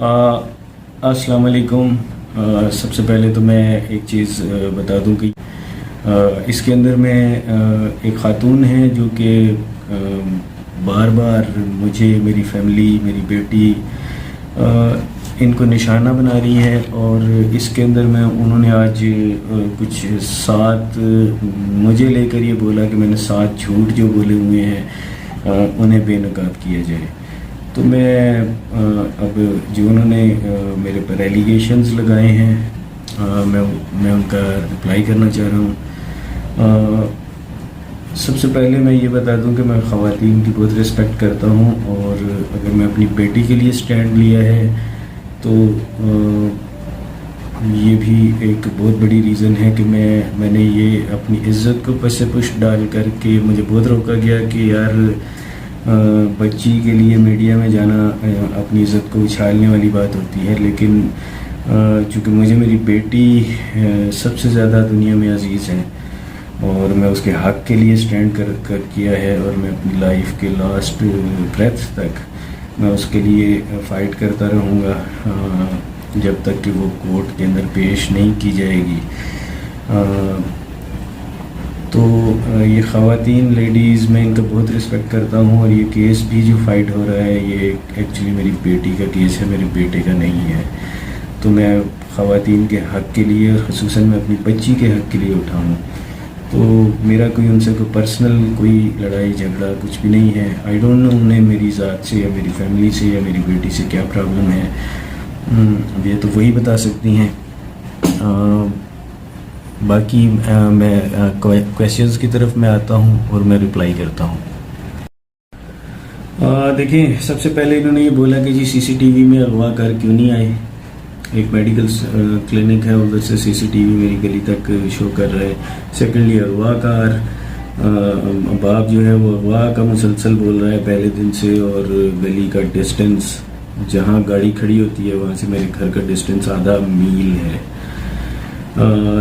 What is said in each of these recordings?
अस्सलाम वालेकुम। सबसे पहले तो मैं एक चीज़ बता दूं कि इसके अंदर में एक ख़ातून है जो कि बार बार मुझे, मेरी फैमिली, मेरी बेटी इनको निशाना बना रही है। और इसके अंदर में उन्होंने आज कुछ 7 मुझे लेकर ये बोला कि मैंने 7 झूठ जो बोले हुए हैं उन्हें बेनकाब किया जाए। तो मैं अब जो उन्होंने मेरे पर एलिगेशंस लगाए हैं मैं उनका रिप्लाई करना चाह रहा हूँ। सबसे पहले मैं ये बता दूं कि मैं ख़वातीन की बहुत रिस्पेक्ट करता हूँ, और अगर मैं अपनी बेटी के लिए स्टैंड लिया है तो ये भी एक बहुत बड़ी रीज़न है कि मैंने ये अपनी इज़्ज़त को पसे पुश डाल करके मुझे बहुत रोका गया कि यार बच्ची के लिए मीडिया में जाना अपनी इज़्ज़त को उछालने वाली बात होती है। लेकिन चूँकि मुझे मेरी बेटी सबसे ज़्यादा दुनिया में अजीज़ है और मैं उसके हक़ के लिए स्टैंड कर किया है, और मैं अपनी लाइफ के लास्ट ब्रेथ तक मैं उसके लिए फ़ाइट करता रहूँगा जब तक कि वो कोर्ट के अंदर पेश नहीं की जाएगी। तो ये ख़वातीन लेडीज़ मैं इनका बहुत रिस्पेक्ट करता हूँ, और ये केस भी जो फ़ाइट हो रहा है ये एक्चुअली मेरी बेटी का केस है, मेरे बेटे का नहीं है। तो मैं ख़वातीन के हक़ के लिए और ख़ुसूसन मैं अपनी बच्ची के हक़ के लिए उठा हूँ। तो मेरा कोई उनसे कोई पर्सनल कोई लड़ाई झगड़ा कुछ भी नहीं है। आई डोंट नो उन्हें मेरी ज़ात से या मेरी फैमिली से या मेरी बेटी से क्या प्रॉब्लम है, ये तो वही बता सकती हैं। बाकी मैं क्वेश्चंस की तरफ मैं आता हूँ और मैं रिप्लाई करता हूँ। देखिए, सबसे पहले इन्होंने ये बोला कि जी सीसीटीवी में अगवाकार क्यों नहीं आए। एक मेडिकल क्लिनिक है, उधर से सीसीटीवी मेरी गली तक शो कर रहा है। सेकेंडली अगवाकार बाप जो है वो अगवा का मुसलसल बोल रहा है पहले दिन से, और गली का डिस्टेंस जहाँ गाड़ी खड़ी होती है वहाँ से मेरे घर का डिस्टेंस आधा मील है।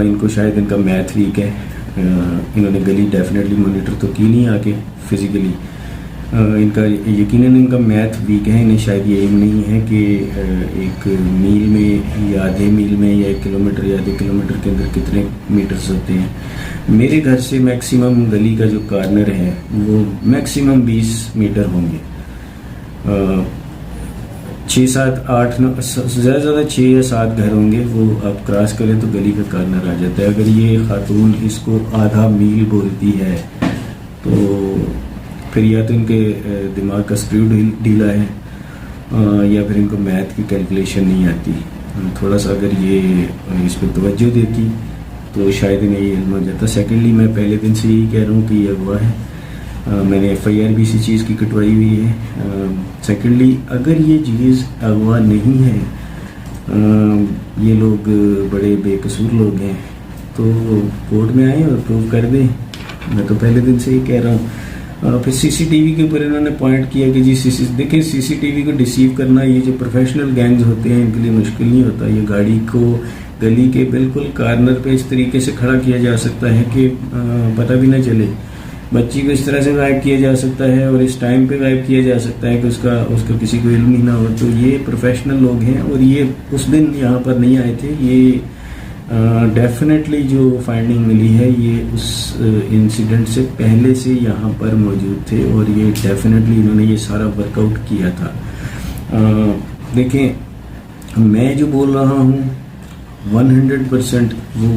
इनको शायद इनका मैथ वीक है। इन्होंने गली डेफिनेटली मॉनिटर तो की नहीं आके फिज़िकली। इनका यकीनन इनका मैथ वीक है। इन्हें शायद ये एम नहीं है कि एक मील में या आधे मील में या 1 किलोमीटर या आधे किलोमीटर के अंदर कितने मीटर्स होते हैं। मेरे घर से मैक्सिमम गली का जो कॉर्नर है वो मैक्सिमम 20 मीटर होंगे। 6, 7, 8, 9 ज़्यादा ज़्यादा 6 या 7 घर होंगे। वो आप क्रॉस करें तो गली का कॉर्नर आ जाता है। अगर ये खातून इसको आधा मील बोलती है तो फिर या तो इनके दिमाग का स्क्रू ढीला है या फिर इनको मैथ की कैलकुलेशन नहीं आती। थोड़ा सा अगर ये इस पर तवज्जो देती तो शायद इन्हें ये इल्म हो जाता। सेकेंडली मैं पहले दिन से यही कह रहा हूँ कि ये अगवा है। मैंने FIR भी इसी चीज़ की कटवाई हुई है। सेकेंडली अगर ये चीज़ अगवा नहीं है, ये लोग बड़े बेकसूर लोग हैं तो कोर्ट में आए और प्रूव कर दें। मैं तो पहले दिन से ही कह रहा हूँ। फिर सीसीटीवी के ऊपर इन्होंने पॉइंट किया कि जी देखिए सीसीटीवी को डिसीव करना ये जो प्रोफेशनल गैंग्स होते हैं इनके लिए मुश्किल नहीं होता। ये गाड़ी को गली के बिल्कुल कॉर्नर पे इस तरीके से खड़ा किया जा सकता है कि पता भी ना चले। बच्ची को इस तरह से गायब किया जा सकता है और इस टाइम पे गायब किया जा सकता है कि उसका किसी को इल्म ही ना हो। तो ये प्रोफेशनल लोग हैं और ये उस दिन यहाँ पर नहीं आए थे। ये डेफिनेटली जो फाइंडिंग मिली है ये उस इंसिडेंट से पहले से यहाँ पर मौजूद थे और ये डेफिनेटली इन्होंने ये सारा वर्कआउट किया था। देखें, मैं जो बोल रहा हूँ 100% वो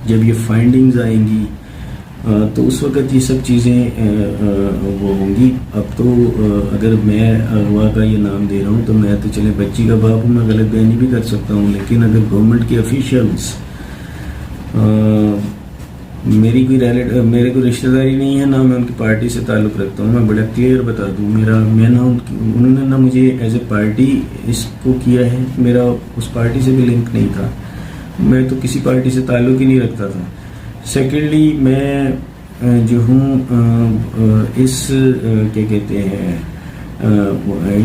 जब ये फाइंडिंग्स आएंगी तो उस वक़्त ये सब चीज़ें वो होंगी। अब तो अगर मैं अगवा का ये नाम दे रहा हूँ तो मैं तो चले बच्ची का बाप हूँ, मैं गलत बयानी भी कर सकता हूँ। लेकिन अगर गवर्नमेंट के ऑफिशियल्स मेरी कोई रिश्तेदारी नहीं है, ना मैं उनकी पार्टी से ताल्लुक़ रखता हूँ। मैं बड़ा क्लियर बता दूँ, मैं ना उन्होंने ना मुझे एज ए पार्टी इसको किया है। मेरा उस पार्टी से भी लिंक नहीं था। मैं तो किसी पार्टी से ताल्लुक़ ही नहीं रखता था। सेकेंडली मैं जो हूँ इस क्या कहते हैं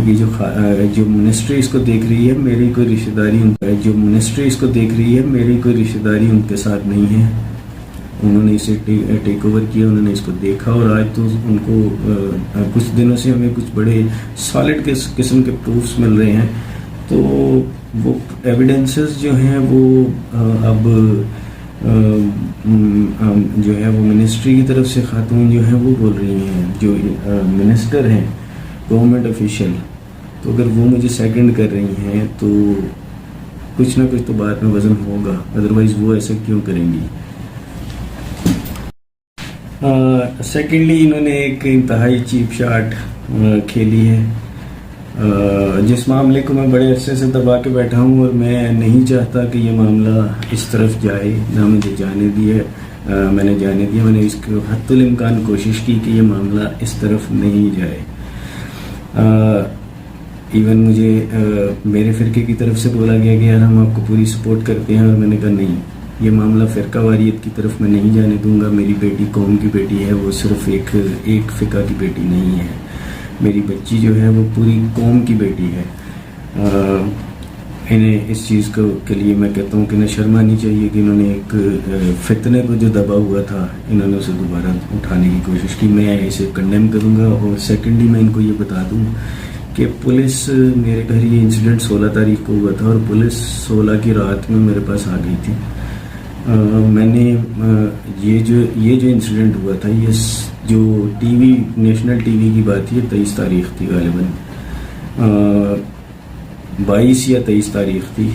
ये जो मिनिस्ट्री इसको देख रही है मेरी कोई रिश्तेदारी उनके साथ नहीं है। उन्होंने इसे टेक ओवर किया, उन्होंने इसको देखा और आज तो उनको कुछ दिनों से हमें कुछ बड़े सॉलिड किस्म के प्रूफ्स मिल रहे हैं تو وہ ایویڈنسز جو ہیں وہ اب جو ہے وہ منسٹری کی طرف سے خاتون جو ہیں وہ بول رہی ہیں، جو منسٹر ہیں گورنمنٹ آفیشیل، تو اگر وہ مجھے سیکنڈ کر رہی ہیں تو کچھ نہ کچھ تو بات میں وزن ہوگا، ادروائز وہ ایسا کیوں کریں گی. سیکنڈلی انہوں نے ایک انتہائی چیپ شاٹ کھیلی ہے، جس معاملے کو میں بڑے عرصے سے دبا کے بیٹھا ہوں، اور میں نہیں چاہتا کہ یہ معاملہ اس طرف جائے، نہ مجھے جانے میں نے جانے دیا. میں نے اس کو حتی الامکان کوشش کی کہ یہ معاملہ اس طرف نہیں جائے. ایون مجھے میرے فرقے کی طرف سے بولا گیا کہ یار ہم آپ کو پوری سپورٹ کرتے ہیں، اور میں نے کہا نہیں، یہ معاملہ فرقہ واریت کی طرف میں نہیں جانے دوں گا. میری بیٹی قوم کی بیٹی ہے، وہ صرف ایک فقہ کی بیٹی نہیں ہے. میری بچی جو ہے وہ پوری قوم کی بیٹی ہے. انہیں اس چیز کے لیے میں کہتا ہوں کہ انہیں شرم آنی چاہیے کہ انہوں نے ایک فتنے کو جو دبا ہوا تھا انہوں نے اسے دوبارہ اٹھانے کی کوشش کی. میں اسے کنڈیم کروں گا. اور سیکنڈلی میں ان کو یہ بتا دوں کہ پولیس، میرے گھر یہ انسیڈنٹ 16 تاریخ کو ہوا تھا، اور پولیس 16 کی رات میں میرے پاس آ گئی تھی. میں نے یہ جو انسیڈنٹ ہوا تھا، یہ جو T V national T V کی بات ہے، 23 تاریخ تھی غالباً، 22 یا 23 تاریخ تھی،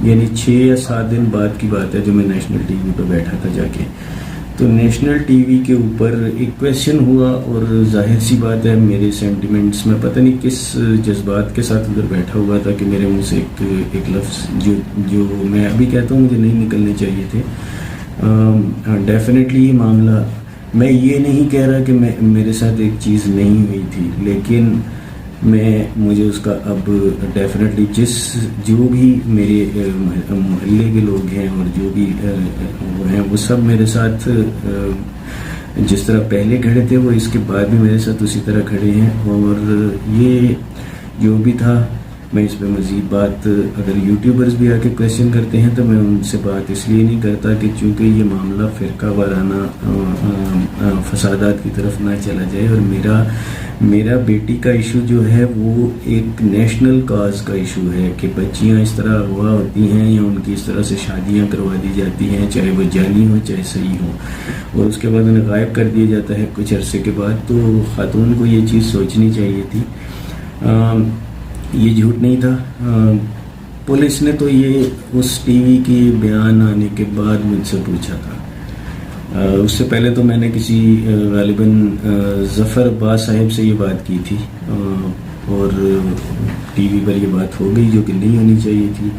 یعنی 6 یا 7 دن بعد کی بات ہے جو میں نیشنل ٹی وی پہ بیٹھا تھا جا کے. تو نیشنل ٹی وی کے اوپر ایک کویشچن ہوا، اور ظاہر سی بات ہے میرے سینٹیمنٹس میں پتہ نہیں کس جذبات کے ساتھ ادھر بیٹھا ہوا تھا کہ میرے منہ سے ایک لفظ جو میں ابھی کہتا ہوں مجھے نہیں نکلنے چاہیے تھے. ڈیفینیٹلی یہ معاملہ، میں یہ نہیں کہہ رہا کہ میرے ساتھ ایک چیز نہیں ہوئی تھی، لیکن مجھے اس کا اب ڈیفینیٹلی جو بھی میرے محلے کے لوگ ہیں اور جو بھی وہ ہیں، وہ سب میرے ساتھ جس طرح پہلے کھڑے تھے وہ اس کے بعد بھی میرے ساتھ اسی طرح کھڑے ہیں. اور یہ جو بھی تھا، میں اس پہ مزید بات، اگر یوٹیوبرز بھی آ کے کویشچن کرتے ہیں تو میں ان سے بات اس لیے نہیں کرتا کہ چونکہ یہ معاملہ فرقہ وارانہ فسادات کی طرف نہ چلا جائے. اور میرا بیٹی کا ایشو جو ہے وہ ایک نیشنل کاز کا ایشو ہے کہ بچیاں اس طرح اغوا ہوتی ہیں یا ان کی اس طرح سے شادیاں کروا دی جاتی ہیں، چاہے وہ جعلی ہوں چاہے صحیح ہوں، اور اس کے بعد انہیں غائب کر دیا جاتا ہے کچھ عرصے کے بعد. تو خاتون کو یہ چیز سوچنی چاہیے تھی. یہ جھوٹ نہیں تھا. پولیس نے تو یہ اس ٹی وی کی بیان آنے کے بعد مجھ سے پوچھا تھا. اس سے پہلے تو میں نے کسی غالباً ظفر عباس صاحب سے یہ بات کی تھی، اور ٹی وی پر یہ بات ہو گئی جو کہ نہیں ہونی چاہیے تھی.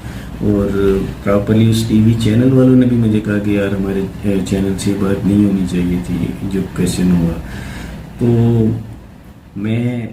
اور پراپرلی اس ٹی وی چینل والوں نے بھی مجھے کہا کہ یار ہمارے چینل سے یہ بات نہیں ہونی چاہیے تھی جو کویشچن ہوا. تو میں